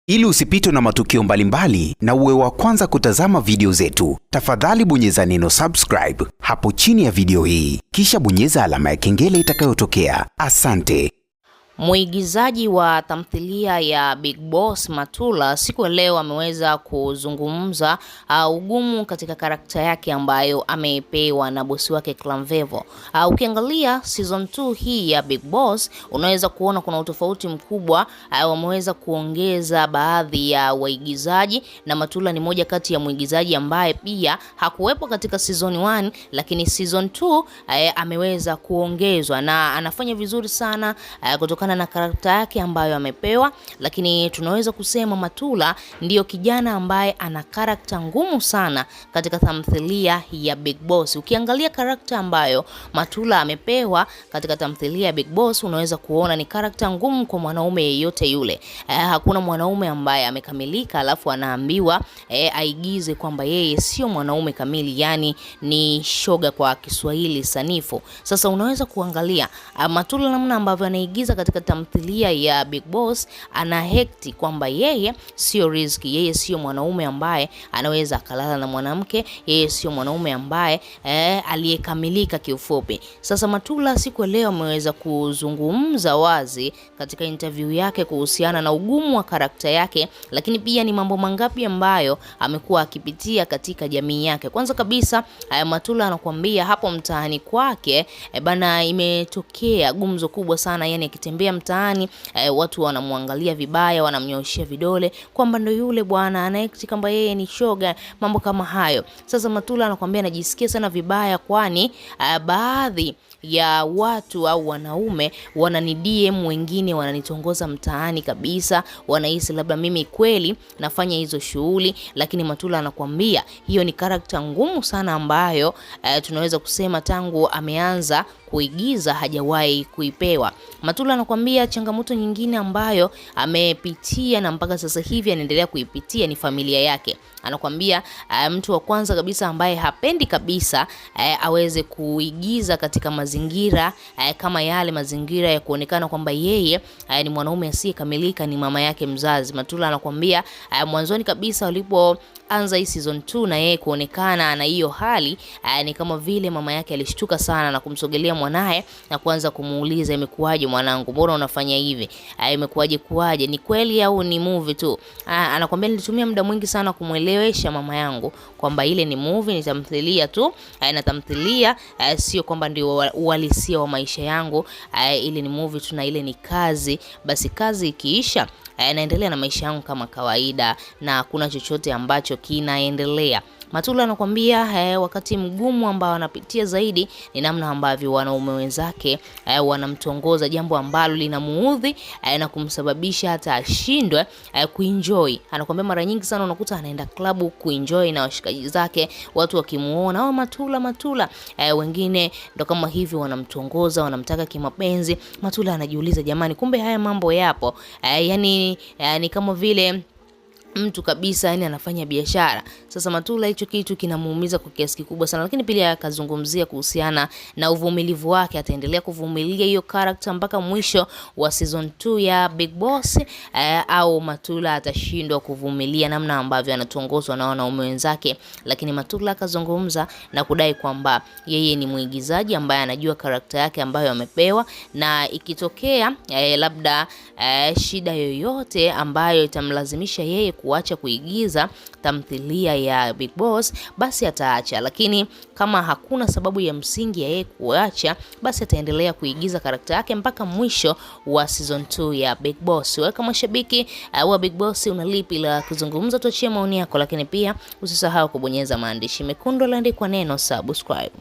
Ili usipitwe na matukio mbalimbali na uwe wa kwanza kutazama video zetu, tafadhali bonyeza neno subscribe hapo chini ya video hii, kisha bonyeza alama ya kengele itakayotokea. Asante. Mwigizaji wa tamthilia ya Big Boss Matula siku ya leo ameweza kuzungumza ugumu katika karakta yake ambayo amepewa na bosi wake Clamvevo. Ukiangalia season 2 hii ya Big Boss unaweza kuona kuna utofauti mkubwa. Wameweza kuongeza baadhi ya waigizaji na Matula ni moja kati ya mwigizaji ambaye pia hakuwepo katika season 1, lakini season 2 ameweza kuongezwa na anafanya vizuri sana kutoka na karakta yake ambayo amepewa. Lakini tunaweza kusema Matula ndiyo kijana ambaye ana karakta ngumu sana katika tamthilia ya Big Boss. Ukiangalia karakta ambayo Matula amepewa katika tamthilia ya Big Boss unaweza kuona ni karakta ngumu kwa mwanaume yeyote yule. Hakuna mwanaume ambaye amekamilika alafu anaambiwa aigize kwamba yeye sio mwanaume kamili, yani ni shoga kwa Kiswahili sanifu. Sasa unaweza kuangalia Matula namna ambavyo anaigiza katika tamthilia ya Big Boss, ana hekti kwamba yeye sio Rizky, yeye sio mwanaume ambaye anaweza akalala na mwanamke, yeye sio mwanaume ambaye aliyekamilika kiufupi. Sasa Matula siku ya leo ameweza kuzungumza wazi katika interview yake kuhusiana na ugumu wa karakta yake, lakini pia ni mambo mangapi ambayo amekuwa akipitia katika jamii yake. Kwanza kabisa Matula anakuambia hapo mtaani kwake bana imetokea gumzo kubwa sana, yani akitembea mtaani watu wanamwangalia vibaya, wanamnyoshia vidole kwamba ndo yule bwana anaekti kama yeye ni shoga, mambo kama hayo. Sasa Matula anakuambia anajisikia sana vibaya, kwani baadhi ya watu au wanaume wanani DM, wengine wananitongoza mtaani kabisa, wanahisi labda mimi kweli nafanya hizo shughuli. Lakini Matula anakuambia hiyo ni karakta ngumu sana ambayo tunaweza kusema tangu ameanza kuigiza hajawahi kuipewa. Matula anakuambia changamoto nyingine ambayo amepitia na mpaka sasa hivi anaendelea kuipitia ni familia yake. Anakuambia mtu wa kwanza kabisa ambaye hapendi kabisa aweze kuigiza katika mazingira kama yale, mazingira ya kuonekana kwamba yeye ni mwanaume asiyekamilika, ni mama yake mzazi. Matula anakuambia mwanzoni kabisa walipoanza hii season 2 na yeye kuonekana na hiyo hali ni kama vile mama yake alishtuka sana na kumsogelea mwanae na kuanza kumuuliza, imekuwaje mwanangu, mbona unafanya hivi, imekuwaje, ni kweli au ni movie tu? Anakuambia nilitumia muda mwingi sana kumuelewesha mama yangu kwamba ile ni movie, ni tamthilia tu, na tamthilia sio kwamba ndio uhalisia wa maisha yangu, ile ni movie tu na ile ni kazi, basi kazi ikiisha naendelea na maisha yangu kama kawaida na kuna chochote ambacho kinaendelea. Matula anakuambia wakati mgumu ambao anapitia zaidi ni namna ambavyo wanaume wenzake wanamtongoza, jambo ambalo linamuudhi na kumsababisha hata ashindwe kuenjoy. Anakuambia mara nyingi sana unakuta anaenda klabu kuenjoy na washikaji zake, watu wakimuona Matula, wengine ndo kama hivi wanamtongoza, wanamtaka kimapenzi. Matula anajiuliza, jamani, kumbe haya mambo yapo. Yani ni kama vile mtu kabisa yani anafanya biashara. Sasa Matula hicho kitu kinamuumiza kwa kiasi kikubwa sana, lakini pia akazungumzia kuhusiana na uvumilivu wake. Ataendelea kuvumilia hiyo character mpaka mwisho wa season 2 ya Big Boss au Matula atashindwa kuvumilia namna ambavyo anatongozwa na wanaume wenzake. Lakini Matula akazungumza na kudai kwamba yeye ni mwigizaji ambaye anajua character yake ambayo amepewa, na ikitokea labda shida yoyote ambayo itamlazimisha yeye kuacha kuigiza tamthilia ya Big Boss basi ataacha, lakini kama hakuna sababu ya msingi ya yeye kuacha basi ataendelea kuigiza karakta yake mpaka mwisho wa season 2 ya Big Boss. Wewe kama shabiki wa Big Boss una lipi la kuzungumza? Tuachie maoni yako, lakini pia usisahau kubonyeza maandishi mekundu yaliyoandikwa neno subscribe.